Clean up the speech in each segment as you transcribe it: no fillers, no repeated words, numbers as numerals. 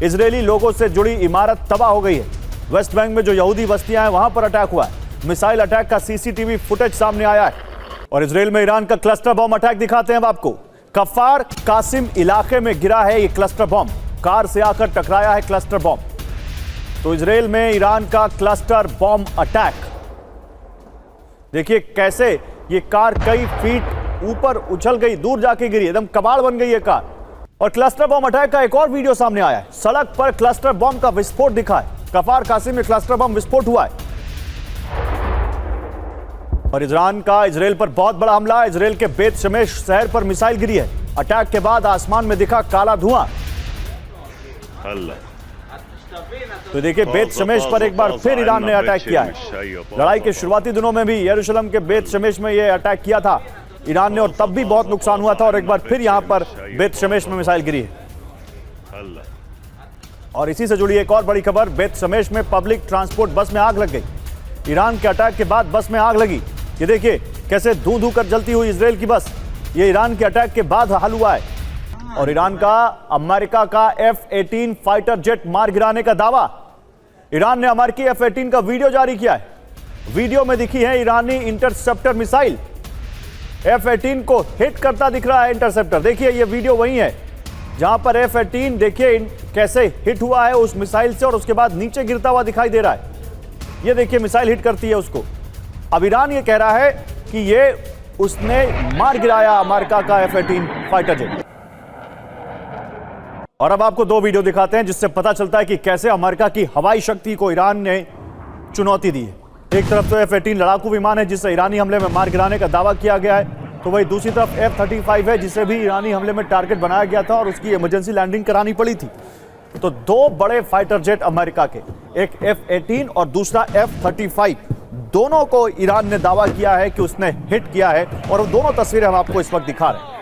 Israeli लोगों से जुड़ी इमारत तबाह हो गई है। वेस्ट बैंक में जो यहूदी बस्तियां हैं वहां पर अटैक हुआ है। मिसाइल अटैक का सीसीटीवी फुटेज सामने आया है। और इजरायल में ईरान का क्लस्टर बॉम्ब अटैक दिखाते हैं अब आपको। कफार कासिम इलाके में गिरा है ये क्लस्टर बॉम्ब। कार से आकर टकराया है क्लस्टर बॉम्ब। तो इजरायल में ईरान का क्लस्टर बॉम्ब अटैक। देखिए कैसे ये कार कई फीट ऊपर उछल गई, दूर जाके गिरी, एकदम कबाड़ बन गई ये कार। और क्लस्टर बॉम्ब अटैक का एक और वीडियो सामने आया है। सड़क पर क्लस्टर बॉम्ब का विस्फोट दिखा है। कफार कासिम में क्लस्टर बॉम्ब विस्फोट हुआ है। और ईरान का इजरायल पर बहुत बड़ा हमला। इजरायल के बेत शमेश शहर पर मिसाइल गिरी है। अटैक के बाद आसमान में दिखा काला धुआं। तो देखिए बेत शमेश पर एक बार फिर ईरान ने अटैक किया है। लड़ाई के शुरुआती दिनों में भी यरूशलेम के बेत शमेश में यह अटैक किया था ईरान ने, और तब भी बहुत नुकसान हुआ था। और एक बार फिर यहां पर बेत शमेश में मिसाइल गिरी है। और इसी से जुड़ी एक और बड़ी खबर, बेत शमेश में पब्लिक ट्रांसपोर्ट बस में आग लग गई। ईरान के अटैक के बाद बस में आग लगी। ये देखिए कैसे धू धू कर जलती हुई इजरायल की बस। ये ईरान के अटैक के बाद हाल हुआ है। और ईरान का अमेरिका का F-18 फाइटर जेट मार गिराने का दावा। ईरान ने अमेरिकी F-18 का वीडियो जारी किया है। वीडियो में दिखी है ईरानी इंटरसेप्टर मिसाइल। F-18 को हिट करता दिख रहा है इंटरसेप्टर। देखिए ये वीडियो वही है जहां पर F-18 देखिए कैसे हिट हुआ है उस मिसाइल से, और उसके बाद नीचे गिरता हुआ दिखाई दे रहा है। ये देखिए मिसाइल हिट करती है उसको। अब ईरान ये कह रहा है कि ये उसने मार गिराया अमेरिका का F-18 फाइटर जेट। और अब आपको दो वीडियो दिखाते हैं जिससे पता चलता है कि कैसे अमेरिका की हवाई शक्ति को ईरान ने चुनौती दी है। एक तरफ तो F-18 लड़ाकू विमान है जिसे ईरानी हमले में मार गिराने का दावा किया गया है, तो वही दूसरी तरफ F-35 है जिसे भी ईरानी हमले में टारगेट बनाया गया था और उसकी इमरजेंसी लैंडिंग करानी पड़ी थी। तो दो बड़े फाइटर जेट अमेरिका के, एक F-18 और दूसरा F-35, दोनों को ईरान ने दावा किया है कि उसने हिट किया है। और वो दोनों तस्वीरें हम आपको इस वक्त दिखा रहे हैं।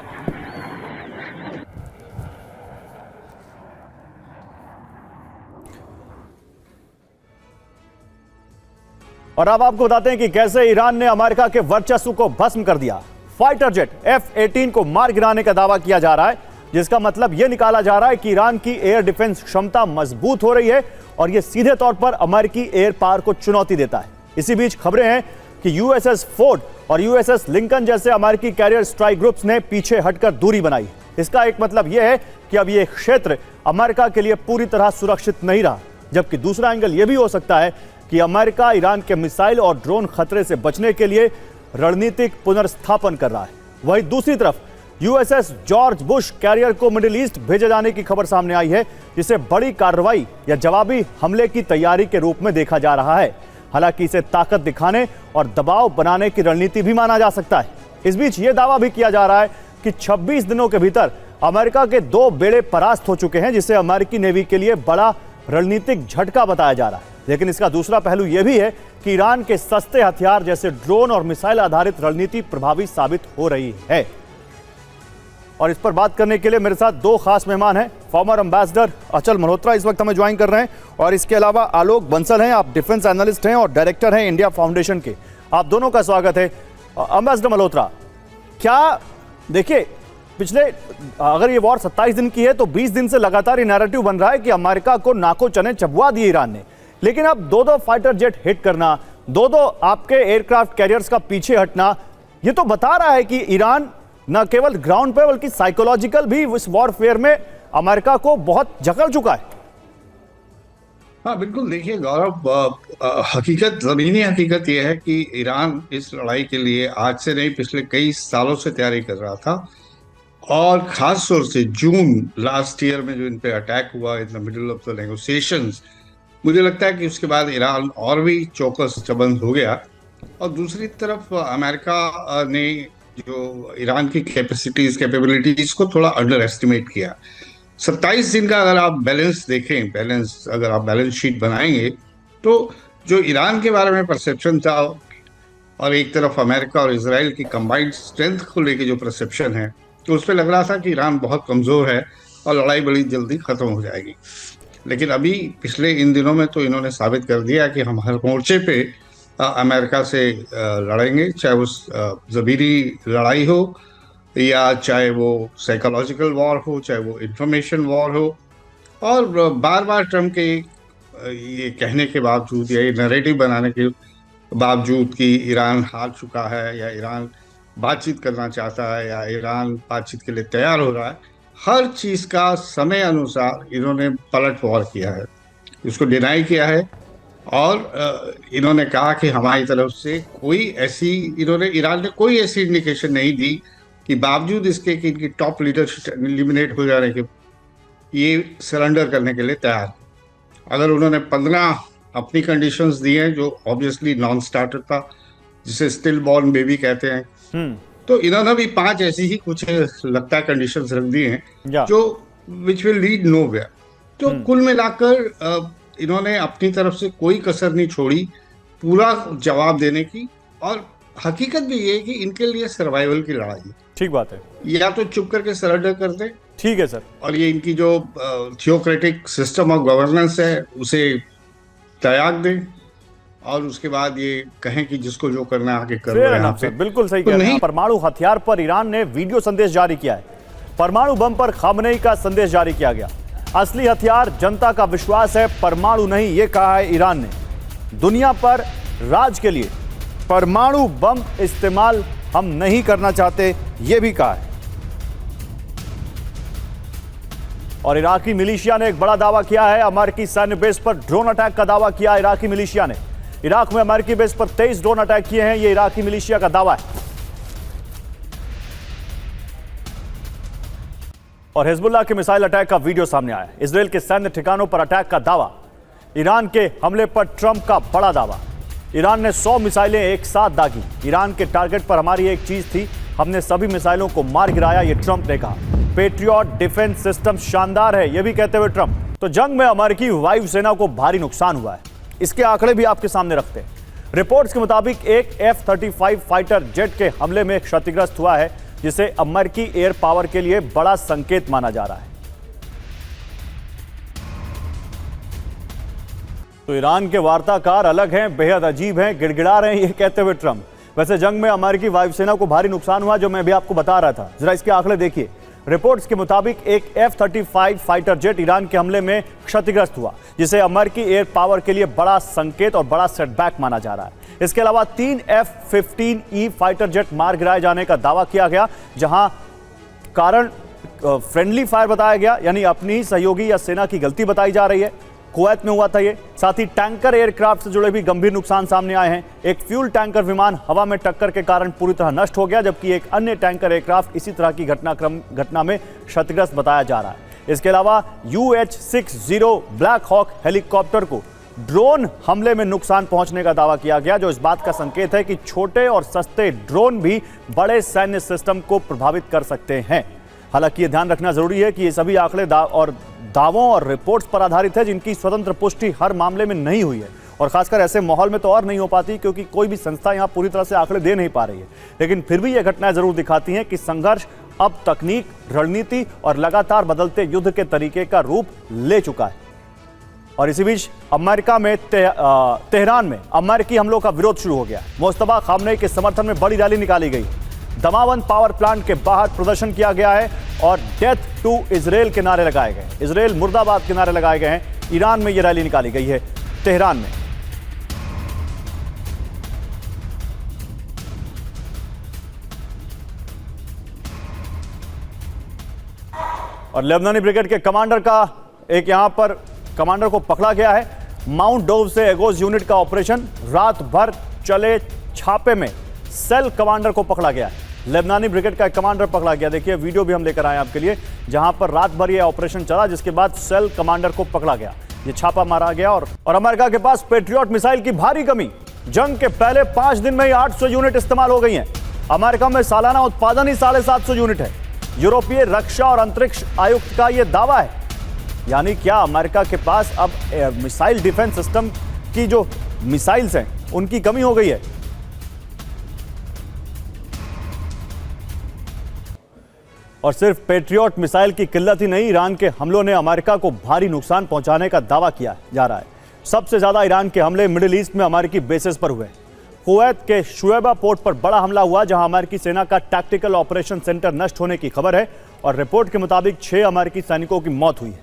और अब आपको बताते हैं कि कैसे ईरान ने अमेरिका के वर्चस्व को भस्म कर दिया। फाइटर जेट F-18 को मार गिराने का दावा किया जा रहा है, जिसका मतलब यह निकाला जा रहा है कि ईरान की एयर डिफेंस क्षमता मजबूत हो रही है और यह सीधे तौर पर अमेरिकी एयर पावर को चुनौती देता है। इसी बीच खबरें हैं कि USS फोर्ड और USS लिंकन जैसे अमेरिकी कैरियर स्ट्राइक ग्रुप्स ने पीछे हटकर दूरी बनाई। इसका एक मतलब यह है कि अब यह क्षेत्र अमेरिका के लिए पूरी तरह सुरक्षित नहीं रहा, जबकि दूसरा एंगल यह भी हो सकता है कि अमेरिका ईरान के मिसाइल और ड्रोन खतरे से बचने के लिए रणनीतिक पुनर्स्थापन कर रहा है। वहीं दूसरी तरफ USS जॉर्ज बुश कैरियर को मिडिल ईस्ट भेजे जाने की खबर सामने आई है, जिसे बड़ी कार्रवाई या जवाबी हमले की तैयारी के रूप में देखा जा रहा है। हालांकि इसे ताकत दिखाने और दबाव बनाने की रणनीति भी माना जा सकता है। इस बीच यह दावा भी किया जा रहा है कि 26 दिनों के भीतर अमेरिका के 2 बेड़े परास्त हो चुके हैं, जिसे अमेरिकी नेवी के लिए बड़ा रणनीतिक झटका बताया जा रहा है। लेकिन इसका दूसरा पहलू यह भी है कि ईरान के सस्ते हथियार जैसे ड्रोन और मिसाइल आधारित रणनीति प्रभावी साबित हो रही है। और इस पर बात करने के लिए मेरे साथ दो खास मेहमान हैं। फॉर्मर एम्बेसडर अचल मल्होत्रा इस वक्त हमें ज्वाइन कर रहे हैं, और इसके अलावा आलोक बंसल हैं, आप डिफेंस एनालिस्ट हैं और डायरेक्टर हैं इंडिया फाउंडेशन के। आप दोनों का स्वागत है। एम्बेसडर मल्होत्रा, क्या देखिए पिछले अगर ये वॉर 27 दिन की है तो 20 दिन से लगातार ये नैरेटिव बन रहा है कि अमेरिका को नाको चने चबवा दिए ईरान ने, लेकिन अब दो फाइटर जेट हिट करना, दो आपके एयरक्राफ्ट कैरियर्स का पीछे हटना, ये तो बता रहा है कि ईरान न केवल ग्राउंड पे बल्कि साइकोलॉजिकल भी इस वॉरफेयर में अमेरिका को बहुत जकड़ चुका है। हाँ बिल्कुल, देखिए गौरव, हकीकत, जमीनी हकीकत यह है कि ईरान इस लड़ाई के लिए आज से नहीं पिछले कई सालों से तैयारी कर रहा था, और खास तौर से जून लास्ट ईयर में जो इन पे अटैक हुआ in the middle of the negotiations, मुझे लगता है कि उसके बाद ईरान और भी चौकस चबंद हो गया। और दूसरी तरफ अमेरिका ने जो ईरान की कैपेबिलिटीज को थोड़ा अंडर एस्टिमेट किया। 27 दिन का अगर आप बैलेंस देखें, अगर आप बैलेंस शीट बनाएंगे, तो जो ईरान के बारे में परसेप्शन था और एक तरफ अमेरिका और इजराइल की कंबाइंड स्ट्रेंथ को लेके जो परसेप्शन है, तो उस पर लग रहा था कि ईरान बहुत कमजोर है और लड़ाई बड़ी जल्दी खत्म हो जाएगी। लेकिन अभी पिछले इन दिनों में तो इन्होंने साबित कर दिया कि हम हर मोर्चे पे अमेरिका से लड़ेंगे, चाहे वो ज़मीनी लड़ाई हो या चाहे वो साइकोलॉजिकल वॉर हो, चाहे वो इंफॉर्मेशन वॉर हो। और बार बार ट्रम्प के ये कहने के बावजूद या ये नैरेटिव बनाने के बावजूद कि ईरान हार चुका है या ईरान बातचीत करना चाहता है या ईरान बातचीत के लिए तैयार हो रहा है, हर चीज का समय अनुसार इन्होंने पलटवार किया है, इसको डिनाई किया है। और इन्होंने कहा कि हमारी तरफ से कोई ऐसी ईरान ने कोई ऐसी इंडिकेशन नहीं दी कि बावजूद इसके कि इनकी टॉप लीडरशिप एलिमिनेट हो जाने के ये सरेंडर करने के लिए तैयार है। अगर उन्होंने 15 अपनी कंडीशंस दी हैं जो ऑब्वियसली नॉन स्टार्टर था, जिसे स्टिल बॉर्न बेबी कहते हैं, तो इन्होंने भी 5 ऐसी ही कुछ लगता है कंडीशंस रख दी हैं जो विच विल लीड नोवेयर। तो कुल मिलाकर इन्होंने अपनी तरफ से कोई कसर नहीं छोड़ी पूरा जवाब देने की। और हकीकत भी ये है कि इनके लिए सर्वाइवल की लड़ाई है। ठीक बात है, या तो चुप करके सरेंडर कर दे, ठीक है सर, और ये इनकी जो थियोक्रेटिक सिस्टम ऑफ गवर्नेंस है उसे त्याग दें, और उसके बाद ये कहें कि जिसको जो करना है आगे करो यहाँ पे। बिल्कुल सही कह रहे हैं। परमाणु हथियार पर ईरान ने वीडियो संदेश जारी किया है, परमाणु बम पर खामनेई का संदेश जारी किया गया। असली हथियार जनता का विश्वास है, परमाणु नहीं, ये कहा है ईरान ने। दुनिया पर राज के लिए परमाणु बम इस्तेमाल हम नहीं करना चाहते, यह भी कहा है। और इराकी मिलिशिया ने एक बड़ा दावा किया है, अमेरिकी सैन्य बेस पर ड्रोन अटैक का दावा किया इराकी मिलिशिया ने। इराक में अमेरिकी बेस पर 23 ड्रोन अटैक किए हैं, यह इराकी मिलिशिया का दावा है। और हिजबुल्लाह के मिसाइल अटैक का वीडियो सामने आया है। इजरायल के सैन्य ठिकानों पर अटैक का दावा, ईरान के हमले पर ट्रंप का बड़ा दावा। ईरान ने 100 मिसाइलें एक साथ दागी, ईरान के टारगेट पर हमारी एक चीज थी, हमने सभी मिसाइलों को मार गिराया, यह ट्रंप ने कहा। पेट्रियट डिफेंस सिस्टम शानदार है, यह भी कहते हुए ट्रंप। तो जंग में अमेरिकी वायुसेना को भारी नुकसान हुआ है, इसके आंकड़े भी आपके सामने रखते हैं। रिपोर्ट्स के मुताबिक एक F-35 फाइटर जेट के हमले में क्षतिग्रस्त हुआ है, जिसे अमेरिकी एयर पावर के लिए बड़ा संकेत माना जा रहा है। तो ईरान के वार्ताकार अलग हैं, बेहद अजीब हैं, गिड़गिड़ा रहे हैं, ये कहते हुए ट्रंप। वैसे जंग में अमेरिकी वायुसेना को भारी नुकसान हुआ, जो मैं भी आपको बता रहा था। जरा इसके आंकड़े देखिए। रिपोर्ट्स के मुताबिक एक F-35 फाइटर जेट ईरान के हमले में क्षतिग्रस्त हुआ, जिसे अमेरिकी एयर पावर के लिए बड़ा संकेत और बड़ा सेटबैक माना जा रहा है। इसके अलावा 3 F-15E फाइटर जेट मार गिराए जाने का दावा किया गया, जहां कारण फ्रेंडली फायर बताया गया, यानी अपनी ही सहयोगी या सेना की गलती बताई जा रही है। कुवैत में हुआ था ये। साथ ही टैंकर एयरक्राफ्ट से जुड़े भी गंभीर नुकसान सामने आए हैं। एक फ्यूल टैंकर विमान हवा में टक्कर के कारण पूरी तरह नष्ट हो गया, जबकि एक अन्य टैंकर एयरक्राफ्ट इसी तरह की घटना में क्षतिग्रस्त बताया जा रहा है। इसके अलावा UH-60 ब्लैक हॉक हेलीकॉप्टर को ड्रोन हमले में नुकसान पहुंचने का दावा किया गया, जो इस बात का संकेत है कि छोटे और सस्ते ड्रोन भी बड़े सैन्य सिस्टम को प्रभावित कर सकते हैं। हालांकि यह ध्यान रखना जरूरी है कि ये सभी आंकड़े दावों और रिपोर्ट्स पर आधारित है, जिनकी स्वतंत्र पुष्टि हर मामले में नहीं हुई है। और खासकर ऐसे माहौल में तो और नहीं हो पाती, क्योंकि कोई भी संस्था यहां पूरी तरह से आंकड़े दे नहीं पा रही है। लेकिन फिर भी यह घटनाएं जरूर दिखाती हैं कि संघर्ष अब तकनीक, रणनीति और लगातार बदलते युद्ध के तरीके का रूप ले चुका है। और इसी बीच अमेरिका में तेहरान में अमेरिकी हमलों का विरोध शुरू हो गया। मुस्तफा खामनेई के समर्थन में बड़ी रैली निकाली गई। दमावंद पावर प्लांट के बाहर प्रदर्शन किया गया है और डेथ टू इजराइल के नारे लगाए गए, इजराइल मुर्दाबाद के नारे लगाए गए हैं। ईरान में यह रैली निकाली गई है, तेहरान में। और लेबनानी ब्रिगेड के कमांडर का एक यहां पर कमांडर को पकड़ा गया है। माउंट डोव से एगोज यूनिट का ऑपरेशन, रात भर चले छापे में सेल कमांडर को पकड़ा गया है। लेबनानी ब्रिगेड का एक कमांडर पकड़ा गया। देखिए वीडियो भी हम लेकर आए आपके लिए, जहां पर रात भर यह ऑपरेशन चला, जिसके बाद सेल कमांडर को पकड़ा गया, ये छापा मारा गया। और अमेरिका के पास पेट्रियट मिसाइल की भारी कमी, जंग के पहले 5 दिन में ही 800 यूनिट इस्तेमाल हो गई हैं। अमेरिका में सालाना उत्पादन ही 750 यूनिट है। यूरोपीय रक्षा और अंतरिक्ष आयुक्त का यह दावा है। यानी क्या अमेरिका के पास अब मिसाइल डिफेंस सिस्टम की जो मिसाइल्स हैं उनकी कमी हो गई है। और सिर्फ पेट्रियट मिसाइल की किल्लत ही नहीं, ईरान के हमलों ने अमेरिका को भारी नुकसान पहुंचाने का दावा किया जा रहा है। सबसे ज्यादा ईरान के हमले मिडिल ईस्ट में अमेरिकी बेसेस पर हुए। कुवैत के शुएबा पोर्ट पर बड़ा हमला हुआ, जहां अमेरिकी सेना का टैक्टिकल ऑपरेशन सेंटर नष्ट होने की खबर है। और रिपोर्ट के मुताबिक 6 अमेरिकी सैनिकों की मौत हुई है।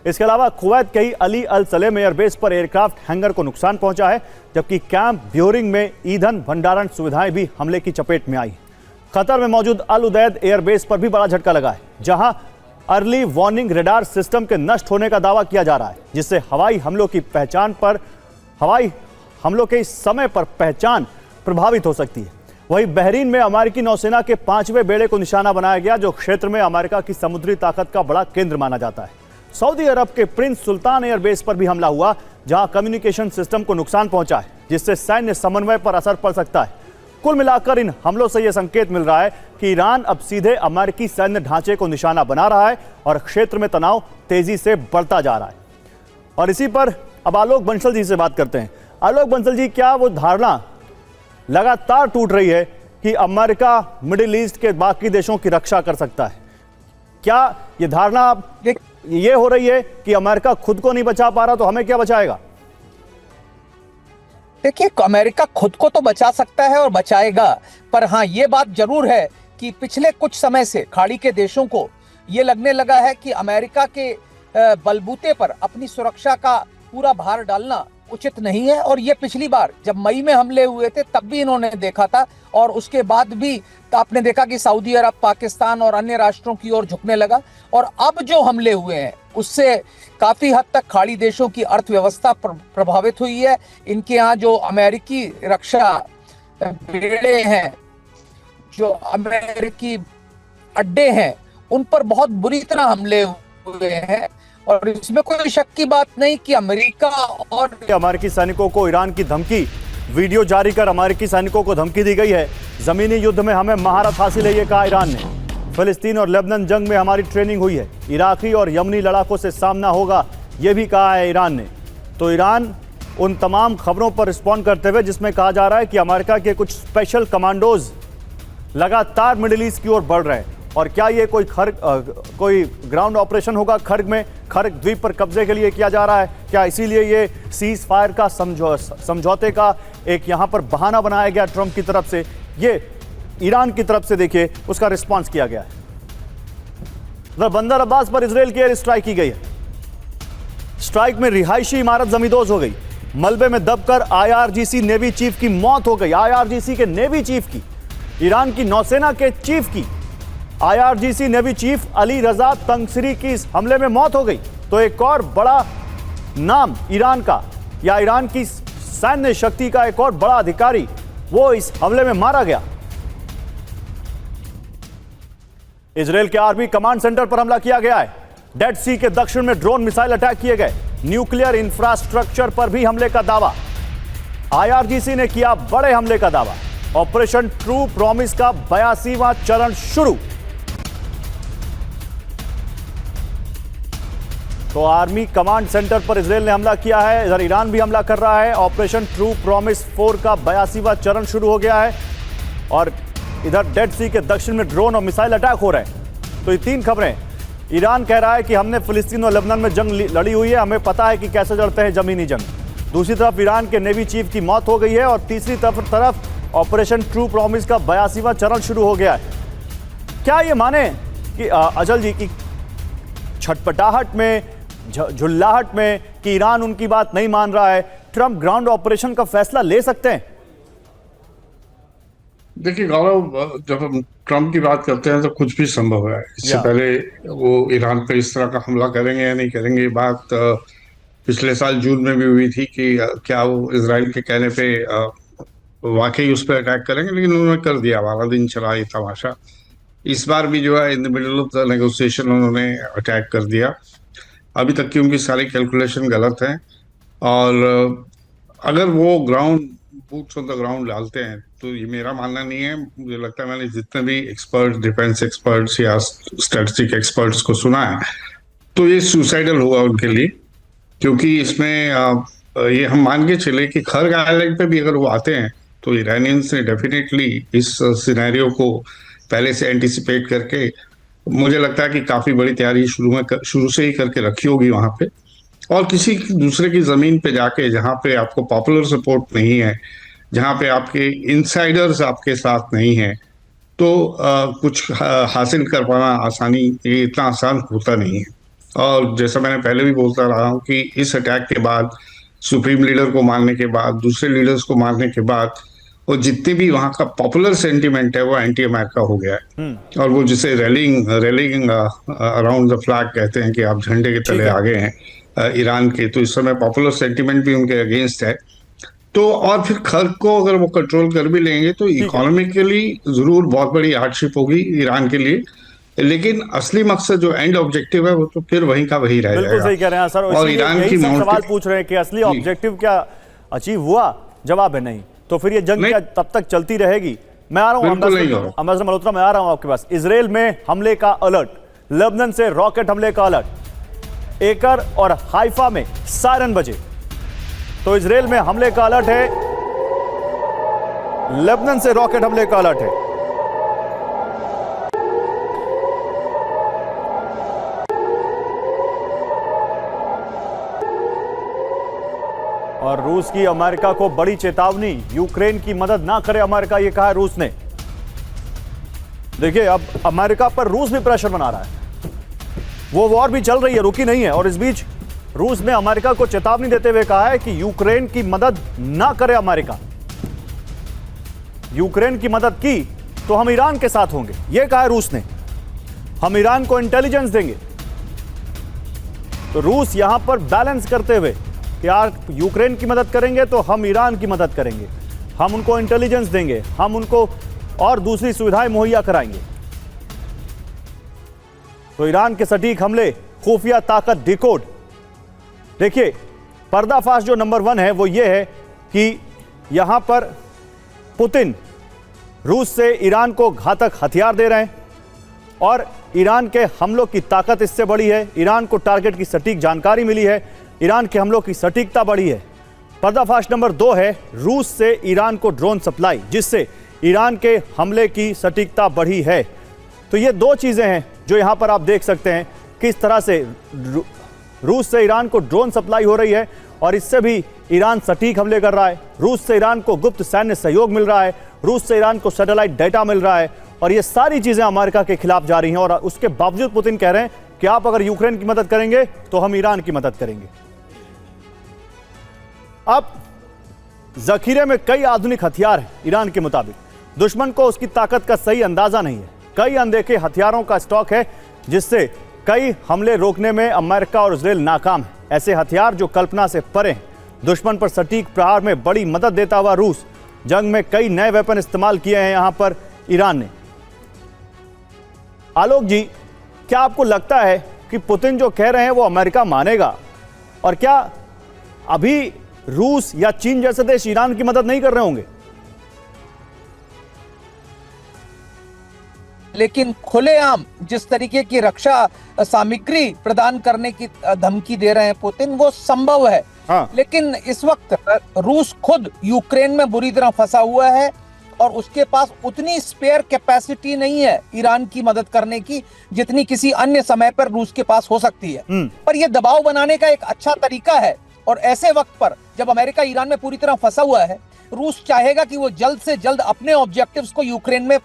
इसके अलावा कुवैत के ही अली अल सलेम एयरबेस पर एयरक्राफ्ट हैंगर को नुकसान पहुंचा है, जबकि कैंप ब्योरिंग में ईंधन भंडारण सुविधाएं भी हमले की चपेट में आई। कतर में मौजूद अल उदैद एयरबेस पर भी बड़ा झटका लगा है, जहां अर्ली वार्निंग रडार सिस्टम के नष्ट होने का दावा किया जा रहा है, जिससे हवाई हमलों के समय पर पहचान प्रभावित हो सकती है। वहीं बहरीन में अमेरिकी नौसेना के 5वें बेड़े को निशाना बनाया गया, जो क्षेत्र में अमेरिका की समुद्री ताकत का बड़ा केंद्र माना जाता है। सऊदी अरब के प्रिंस सुल्तान एयरबेस पर भी हमला हुआ, जहां कम्युनिकेशन सिस्टम को नुकसान पहुंचा है, जिससे सैन्य समन्वय पर असर पड़ सकता है। कुल मिलाकर इन हमलों से यह संकेत मिल रहा है कि ईरान अब सीधे अमेरिकी सैन्य ढांचे को निशाना बना रहा है और क्षेत्र में तनाव तेजी से बढ़ता जा रहा है। और इसी पर अब आलोक बंसल जी से बात करते हैं। आलोक बंसल जी, क्या वो धारणा लगातार टूट रही है कि अमेरिका मिडिल ईस्ट के बाकी देशों की रक्षा कर सकता है? क्या ये धारणा ये हो रही है कि अमेरिका खुद को नहीं बचा पा रहा तो हमें क्या बचाएगा? देखिए, अमेरिका खुद को तो बचा सकता है और बचाएगा, पर हाँ, ये बात जरूर है कि पिछले कुछ समय से खाड़ी के देशों को ये लगने लगा है कि अमेरिका के बलबूते पर अपनी सुरक्षा का पूरा भार डालना उचित नहीं है। और ये पिछली बार जब मई में हमले हुए थे तब भी इन्होंने देखा था, और उसके बाद भी आपने देखा कि सऊदी अरब, पाकिस्तान और अन्य राष्ट्रों की ओर झुकने लगा। और अब जो हमले हुए हैं उससे काफी हद तक खाड़ी देशों की अर्थव्यवस्था प्रभावित हुई है। इनके यहाँ जो अमेरिकी रक्षा बेड़े हैं, जो अमेरिकी अड्डे हैं, उन पर बहुत बुरी तरह हमले हुए हैं। और इसमें कोई शक की बात नहीं कि अमेरिका और अमेरिकी सैनिकों को ईरान की धमकी, वीडियो जारी कर अमेरिकी सैनिकों को धमकी दी गई है। जमीनी युद्ध में हमें महारत हासिल है, ये कहा ईरान ने। फिलिस्तीन और लेबनान जंग में हमारी ट्रेनिंग हुई है, इराकी और यमनी लड़ाकों से सामना होगा, यह भी कहा है ईरान ने। तो ईरान उन तमाम खबरों पर रिस्पॉन्ड करते हुए जिसमें कहा जा रहा है कि अमेरिका के कुछ स्पेशल कमांडोज लगातार मिडिल ईस्ट की ओर बढ़ रहे हैं। और क्या ये कोई ग्राउंड ऑपरेशन होगा खर्ग में, खर्ग द्वीप पर कब्जे के लिए किया जा रहा है? क्या इसीलिए ये सीज फायर का समझौते का एक यहाँ पर बहाना बनाया गया ट्रंप की तरफ से? ये ईरान की तरफ से देखिए उसका रिस्पांस किया गया है। बंदर अब्बास पर इजराइल की एयर स्ट्राइक की गई है। स्ट्राइक में रिहायशी इमारत जमींदोज हो गई। मलबे में दबकर IRGC नेवी चीफ की मौत हो गई। IRGC के नेवी चीफ की, ईरान की नौसेना के चीफ की, IRGC नेवी चीफ अली रजा तंगसरी की इस हमले में मौत हो गई। तो एक और बड़ा नाम ईरान का, या ईरान की सैन्य शक्ति का एक और बड़ा अधिकारी, वो इस हमले में मारा गया। इजराइल के आर्मी कमांड सेंटर पर हमला किया गया है। डेड सी के दक्षिण में ड्रोन मिसाइल अटैक किए गए। न्यूक्लियर इंफ्रास्ट्रक्चर पर भी हमले का दावा। IRGC ने किया बड़े हमले का दावा। ऑपरेशन ट्रू प्रॉमिस का 82वां चरण शुरू। तो आर्मी कमांड सेंटर पर इजराइल ने हमला किया है, इधर ईरान भी हमला कर रहा है। ऑपरेशन ट्रू प्रॉमिस 4 का 82वां चरण शुरू हो गया है और इधर डेड सी के दक्षिण में ड्रोन और मिसाइल अटैक हो रहे हैं। तो ये तीन खबरें। ईरान कह रहा है कि हमने फिलिस्तीन और लेबनान में जंग लड़ी हुई है, हमें पता है कि कैसे लड़ते हैं जमीनी जंग। दूसरी तरफ ईरान के नेवी चीफ की मौत हो गई है और तीसरी तरफ ऑपरेशन ट्रू प्रॉमिस का 82वां चरण शुरू हो गया है। क्या ये माने कि अजल जी की छटपटाहट में, झुल्लाहट में कि ईरान उनकी बात नहीं मान रहा है, ट्रंप ग्राउंड ऑपरेशन का फैसला ले सकते हैं? देखिए गौरव, जब हम ट्रंप की बात करते हैं तो कुछ भी संभव है। इससे पहले वो ईरान पर इस तरह का हमला करेंगे या नहीं करेंगे, ये बात पिछले साल जून में भी हुई थी कि क्या वो इजराइल के कहने पे वाकई उस पर अटैक करेंगे, लेकिन उन्होंने कर दिया। 12 दिन चला ये तमाशा। इस बार भी जो है in the middle of the negotiation उन्होंने अटैक कर दिया। अभी तक की उनकी सारी कैलकुलेशन गलत है और अगर वो बूट्स ऑन द ग्राउंड डालते हैं तो ये मेरा मानना नहीं है, मुझे लगता है मैंने जितने भी एक्सपर्ट, डिफेंस एक्सपर्ट्स या स्ट्रेटेजिक एक्सपर्ट्स को सुना है, तो ये सुसाइडल होगा उनके लिए। क्योंकि इसमें ये हम मान के चले कि खर्ग आइलैंड पे भी अगर वो आते हैं तो ईरानियंस ने डेफिनेटली इस सिनेरियो को पहले से एंटिसिपेट करके, मुझे लगता है कि काफी बड़ी तैयारी शुरू से ही करके रखी होगी वहां पे। और किसी दूसरे की जमीन पे जाके, जहाँ पे आपको पॉपुलर सपोर्ट नहीं है, जहाँ पे आपके इनसाइडर्स आपके साथ नहीं है, तो कुछ हासिल कर पाना ये इतना आसान होता नहीं है। और जैसा मैंने पहले भी बोलता रहा हूं कि इस अटैक के बाद, सुप्रीम लीडर को मारने के बाद, दूसरे लीडर्स को मारने के बाद, वो जितने भी वहाँ का पॉपुलर सेंटीमेंट है वो एंटी अमेरिका हो गया है। और वो जिसे रेलिंग अराउंड द फ्लैग कहते हैं कि आप झंडे के तले आ गए हैं ईरान के, तो इस समय पॉपुलर सेंटीमेंट भी उनके अगेंस्ट है। तो और फिर खर्च को अगर वो कंट्रोल कर भी लेंगे तो इकोनॉमिकली जरूर बहुत बड़ी हार्डशिप होगी ईरान के लिए, लेकिन असली मकसद जो एंड ऑब्जेक्टिव है वो तो फिर वहीं का वही रह जाएगा। बिल्कुल सही कह रहे हैं सर। और ईरान की सवाल पूछ रहे हैं कि असली ऑब्जेक्टिव क्या अचीव हुआ? जवाब है नहीं। तो फिर ये जंग क्या तब तक चलती रहेगी? मैं आ रहा हूँ अम्बेसडर मल्होत्रा, मैं आ रहा हूँ आपके पास। इजराइल में हमले का अलर्ट, लेबनान से रॉकेट हमले का अलर्ट, एकर और हाइफा में सायरन बजे। तो इजराइल में हमले का अलर्ट है, लेबनान से रॉकेट हमले का अलर्ट है। और रूस की अमेरिका को बड़ी चेतावनी, यूक्रेन की मदद ना करे अमेरिका, यह कहा है रूस ने। देखिए अब अमेरिका पर रूस भी प्रेशर बना रहा है, वो वॉर भी चल रही है, रुकी नहीं है। और इस बीच रूस ने अमेरिका को चेतावनी देते हुए कहा है कि यूक्रेन की मदद ना करे अमेरिका। यूक्रेन की मदद की तो हम ईरान के साथ होंगे, यह कहा है रूस ने। हम ईरान को इंटेलिजेंस देंगे। तो रूस यहां पर बैलेंस करते हुए कि आप यूक्रेन की मदद करेंगे तो हम ईरान की मदद करेंगे, हम उनको इंटेलिजेंस देंगे, हम उनको और दूसरी सुविधाएं मुहैया कराएंगे। तो ईरान के सटीक हमले, खुफिया ताकत डिकोड। देखिए पर्दाफाश जो नंबर 1 है वो ये है कि यहां पर पुतिन रूस से ईरान को घातक हथियार दे रहे हैं और ईरान के हमलों की ताकत इससे बड़ी है। ईरान को टारगेट की सटीक जानकारी मिली है, ईरान के हमलों की सटीकता बढ़ी है। पर्दाफाश नंबर 2 है रूस से ईरान को ड्रोन सप्लाई, जिससे ईरान के हमले की सटीकता बढ़ी है। तो ये 2 चीजें हैं जो यहां पर आप देख सकते हैं किस तरह से रूस से ईरान को ड्रोन सप्लाई हो रही है और इससे भी ईरान सटीक हमले कर रहा है। रूस से ईरान को गुप्त सैन्य सहयोग मिल रहा है, रूस से ईरान को सैटेलाइट डेटा मिल रहा है और ये सारी चीजें अमेरिका के खिलाफ जा रही हैं। और उसके बावजूद पुतिन कह रहे हैं कि आप अगर यूक्रेन की मदद करेंगे तो हम ईरान की मदद करेंगे। अब जखीरे में कई आधुनिक हथियार हैं ईरान के मुताबिक, दुश्मन को उसकी ताकत का सही अंदाजा नहीं है। कई अनदेखे हथियारों का स्टॉक है जिससे कई हमले रोकने में अमेरिका और इजराइल नाकाम है। ऐसे हथियार जो कल्पना से परे हैं। दुश्मन पर सटीक प्रहार में बड़ी मदद देता हुआ रूस जंग में कई नए वेपन इस्तेमाल किए हैं यहां पर ईरान ने। आलोक जी, क्या आपको लगता है कि पुतिन जो कह रहे हैं वो अमेरिका मानेगा? और क्या अभी रूस या चीन जैसे देश ईरान की मदद नहीं कर रहे होंगे? लेकिन खुलेआम जिस तरीके की रक्षा सामग्री प्रदान करने की धमकी दे रहे हैं पुतिन, वो संभव है। हाँ। लेकिन इस वक्त रूस खुद यूक्रेन में बुरी तरह फंसा हुआ है और उसके पास उतनी स्पेयर कैपेसिटी नहीं है ईरान की मदद करने की जितनी किसी अन्य समय पर रूस के पास हो सकती है। पर यह दबाव बनाने का एक अच्छा तरीका है और ऐसे वक्त पर जब अमेरिका ईरान में पूरी तरह फंसा हुआ है, रूस चाहेगा कि वो जल्द से जल्द अपने ऑब्जेक्टिव्स को यूक्रेन में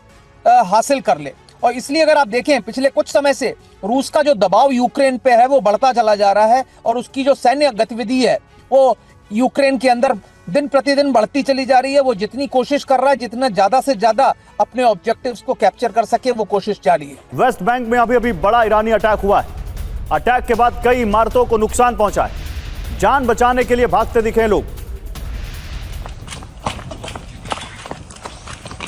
हासिल कर ले। और इसलिए अगर आप देखें पिछले कुछ समय से रूस का जो दबाव यूक्रेन पे है वो बढ़ता चला जा रहा है और उसकी जो सैन्य गतिविधि है वो यूक्रेन के अंदर दिन प्रतिदिन बढ़ती चली जा रही है। वो जितनी कोशिश कर रहा है, जितना ज्यादा से ज्यादा अपने ऑब्जेक्टिव्स को कैप्चर कर सके, वो कोशिश जारी है। वेस्ट बैंक में अभी बड़ा ईरानी अटैक हुआ है। अटैक के बाद कई इमारतों को नुकसान पहुंचा है। जान बचाने के लिए भागते दिखे लोग।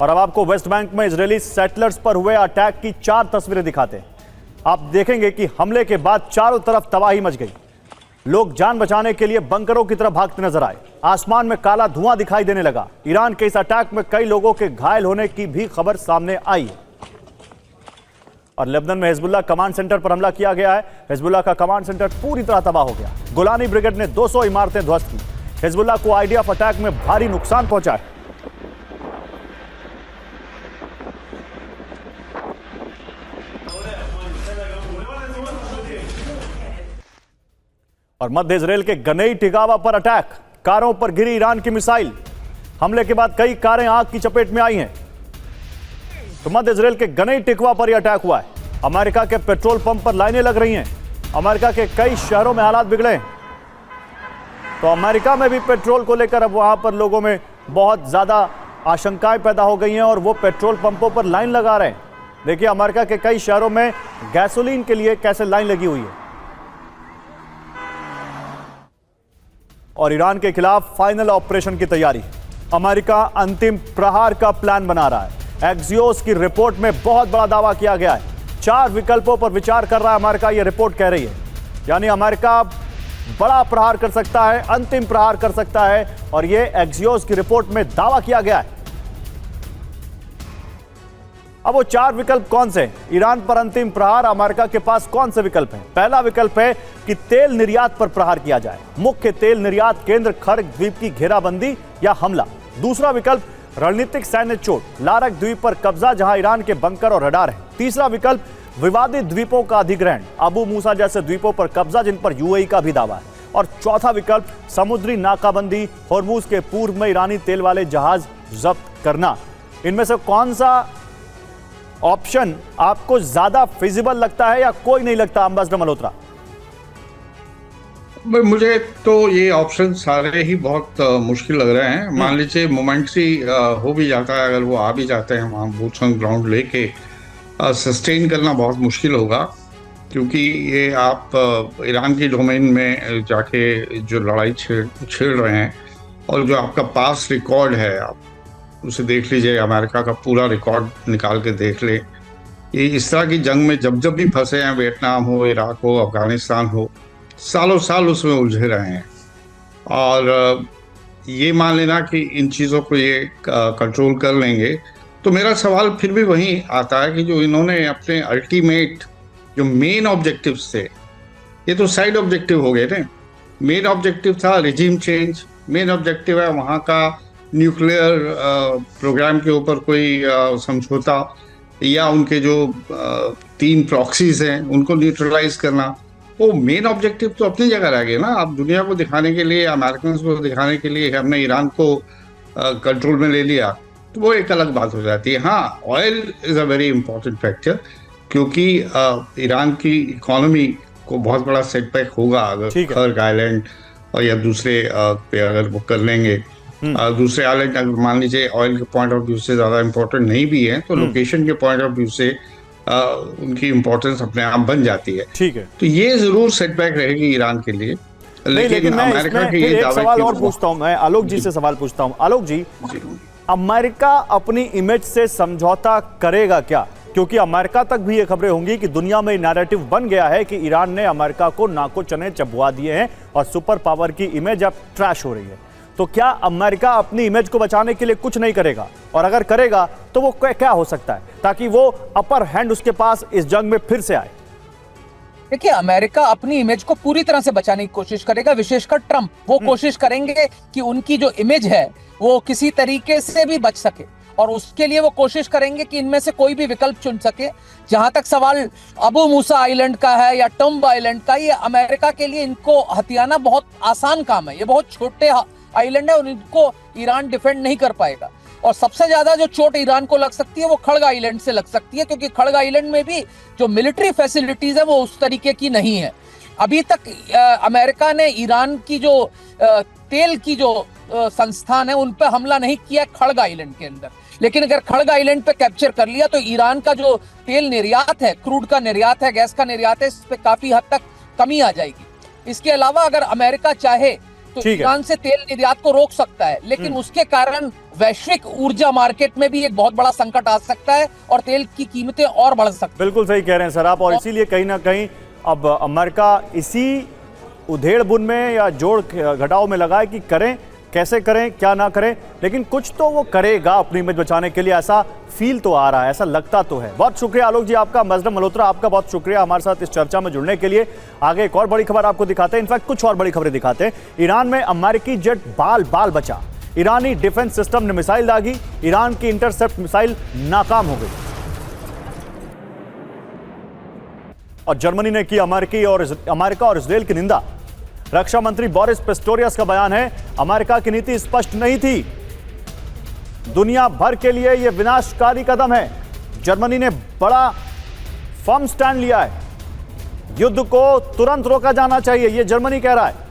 और अब आपको वेस्ट बैंक में इजरायली सेटलर्स पर हुए अटैक की 4 तस्वीरें दिखाते हैं। आप देखेंगे कि हमले के बाद चारों तरफ तबाही मच गई। लोग जान बचाने के लिए बंकरों की तरफ भागते नजर आए। आसमान में काला धुआं दिखाई देने लगा। ईरान के इस अटैक में कई लोगों के घायल होने की भी खबर सामने आई है। और लेबनान में हिजबुल्लाह कमांड सेंटर पर हमला किया गया है। हिजबुल्लाह का कमांड सेंटर पूरी तरह तबाह हो गया। गोलानी ब्रिगेड ने 200 इमारतें ध्वस्त की। हिजबुल्लाह को आईडीएफ अटैक में भारी नुकसान पहुंचा है। और मध्य इजराइल के गनई टिकावा पर अटैक, कारों पर गिरी ईरान की मिसाइल। हमले के बाद कई कारें आग की चपेट में आई हैं। तो मध्य इजराइल के गनई टिकवा पर यह अटैक हुआ है। अमेरिका के पेट्रोल पंप पर लाइनें लग रही हैं। अमेरिका के कई शहरों में हालात बिगड़े। तो अमेरिका में भी पेट्रोल को लेकर अब वहां पर लोगों में बहुत ज्यादा आशंकाएं पैदा हो गई हैं और वो पेट्रोल पंपों पर लाइन लगा रहे हैं। देखिए अमेरिका के कई शहरों में गैसोलीन के लिए कैसे लाइन लगी हुई है। और ईरान के खिलाफ फाइनल ऑपरेशन की तैयारी। अमेरिका अंतिम प्रहार का प्लान बना रहा है। एक्सियोस की रिपोर्ट में बहुत बड़ा दावा किया गया है। 4 विकल्पों पर विचार कर रहा है अमेरिका, यह रिपोर्ट कह रही है। यानी अमेरिका बड़ा प्रहार कर सकता है, अंतिम प्रहार कर सकता है, और यह एक्सियोस की रिपोर्ट में दावा किया गया है। अब वो 4 विकल्प कौन से? ईरान पर अंतिम प्रहार, अमेरिका के पास कौन से विकल्प हैं? पहला विकल्प है कि तेल निर्यात पर प्रहार किया जाए, मुख्य तेल निर्यात केंद्र खर्ग द्वीप की घेराबंदी या हमला। दूसरा विकल्प रणनीतिक सैन्य चोट, लारक द्वीप पर कब्जा जहां ईरान के बंकर और रडार है। तीसरा विकल्प विवादित द्वीपों का अधिग्रहण, अबू मूसा जैसे द्वीपों पर कब्जा जिन पर यूएई का भी दावा है। और चौथा विकल्प समुद्री नाकाबंदी, होर्मुज के पूर्व में ईरानी तेल वाले जहाज जब्त करना। इनमें से कौन सा ऑप्शन आपको ज्यादा फिजिबल लगता है या कोई नहीं लगता, अम्बेसडर मल्होत्रा? मुझे तो ये ऑप्शन सारे ही बहुत मुश्किल लग रहे हैं। मान लीजिए मोमेंट्री हो भी जाता है, अगर वो आ भी जाते हैं वहाँ बूट्स ऑन ग्राउंड लेके, सस्टेन करना बहुत मुश्किल होगा, क्योंकि ये आप ईरान की डोमेन में जाके जो लड़ाई छेड़ रहे हैं, और जो आपका पास रिकॉर्ड है आप उसे देख लीजिए, अमेरिका का पूरा रिकॉर्ड निकाल के देख ले। ये इस तरह की जंग में जब जब भी फंसे हैं, वियतनाम हो, इराक हो, अफगानिस्तान हो, सालों साल उसमें उलझे रहे हैं। और ये मान लेना कि इन चीज़ों को ये कंट्रोल कर लेंगे, तो मेरा सवाल फिर भी वही आता है कि जो इन्होंने अपने अल्टीमेट जो मेन ऑब्जेक्टिव्स थे, ये तो साइड ऑब्जेक्टिव हो गए थे। मेन ऑब्जेक्टिव था रिजीम चेंज, मेन ऑब्जेक्टिव है वहाँ का न्यूक्लियर प्रोग्राम के ऊपर कोई समझौता, या उनके जो 3 प्रॉक्सीज हैं उनको न्यूट्रलाइज करना। वो मेन ऑब्जेक्टिव तो अपनी जगह रह गए ना। आप दुनिया को दिखाने के लिए, अमेरिकन को दिखाने के लिए हमने ईरान को कंट्रोल में ले लिया, तो वो एक अलग बात हो जाती है। हाँ, oil is a very important factor, क्योंकि ईरान की इकोनॉमी को बहुत बड़ा सेटबैक होगा अगर खर्ग आइलैंड और या दूसरे पे अगर वो कर लेंगे। दूसरे आइलैंड अगर मान लीजिए ऑयल के पॉइंट ऑफ व्यू से ज़्यादा इम्पोर्टेंट नहीं भी है, तो लोकेशन के पॉइंट ऑफ व्यू से उनकी इम्पोर्टेंस अपने आप बन जाती है। ठीक है, तो ये जरूर सेटबैक रहेगी ईरान के लिए। लेकिन मैं अमेरिका के एक सवाल और पूछता हूं, मैं आलोक जी से सवाल पूछता हूं। आलोक जी, अमेरिका अपनी इमेज से समझौता करेगा क्या? क्योंकि अमेरिका तक भी ये खबरें होंगी कि दुनिया में नैरेटिव बन गया है कि ईरान ने अमेरिका को नाको चने चबवा दिए हैं और सुपर पावर की इमेज अब ट्रैश हो रही है। तो क्या अमेरिका अपनी इमेज को बचाने के लिए कुछ नहीं करेगा? और अगर करेगा तो वो क्या हो सकता है ताकि वो अपर हैंड उसके पास इस जंग में फिर से आए? देखिए, अमेरिका अपनी इमेज को पूरी तरह से बचाने की कोशिश करेगा, विशेषकर ट्रंप। वो कोशिश करेंगे कि उनकी जो इमेज है वो किसी तरीके से भी बच सके, और उसके लिए वो कोशिश करेंगे कि इनमें से कोई भी विकल्प चुन सके। जहां तक सवाल अबू मूसा आइलैंड का है या टम्ब आइलैंड का, ये अमेरिका के लिए इनको हथियाना बहुत आसान काम है। ये बहुत छोटे आइलैंड है और इनको ईरान डिफेंड नहीं कर पाएगा। और सबसे ज्यादा जो चोट ईरान को लग सकती है वो खड़ग आइलैंड से लग सकती है, क्योंकि खड़ग आइलैंड में भी जो मिलिट्री फैसिलिटीज है वो उस तरीके की नहीं है। अभी तक अमेरिका ने ईरान की जो तेल की जो संस्थान है उन पर हमला नहीं किया खड़ग आइलैंड के अंदर। लेकिन अगर खड़ग आइलैंड पे कैप्चर कर लिया तो ईरान का जो तेल निर्यात है, क्रूड का निर्यात है, गैस का निर्यात है, इस पे काफी हद तक कमी आ जाएगी। इसके अलावा अगर अमेरिका चाहे तो ईरान से तेल निर्यात को रोक सकता है, लेकिन उसके कारण वैश्विक ऊर्जा मार्केट में भी एक बहुत बड़ा संकट आ सकता है और तेल की कीमतें और बढ़ सकती हैं। बिल्कुल सही कह रहे हैं सर आप, और इसीलिए कहीं ना कहीं अब अमेरिका इसी उधेड़-बुन में या जोड़ घटाव में लगा है कि करें कैसे करें, क्या ना करें, लेकिन कुछ तो वो करेगा अपनी इमेज बचाने के लिए, ऐसा फील तो आ रहा है, ऐसा लगता तो है। बहुत शुक्रिया आलोक जी आपका, अम्बेसडर मल्होत्रा आपका बहुत शुक्रिया हमारे साथ इस चर्चा में जुड़ने के लिए। आगे एक और बड़ी खबर आपको दिखाते हैं, इनफैक्ट कुछ और बड़ी खबरें दिखाते हैं। ईरान में अमेरिकी जेट बाल बाल बचा, ईरानी डिफेंस सिस्टम ने मिसाइल दागी, ईरान की इंटरसेप्ट मिसाइल नाकाम हो गई। और जर्मनी ने की अमेरिका और इजरायल की निंदा। रक्षा मंत्री बोरिस पिस्टोरियस का बयान है, अमेरिका की नीति स्पष्ट नहीं थी, दुनिया भर के लिए यह विनाशकारी कदम है। जर्मनी ने बड़ा फर्म स्टैंड लिया है। युद्ध को तुरंत रोका जाना चाहिए, यह जर्मनी कह रहा है।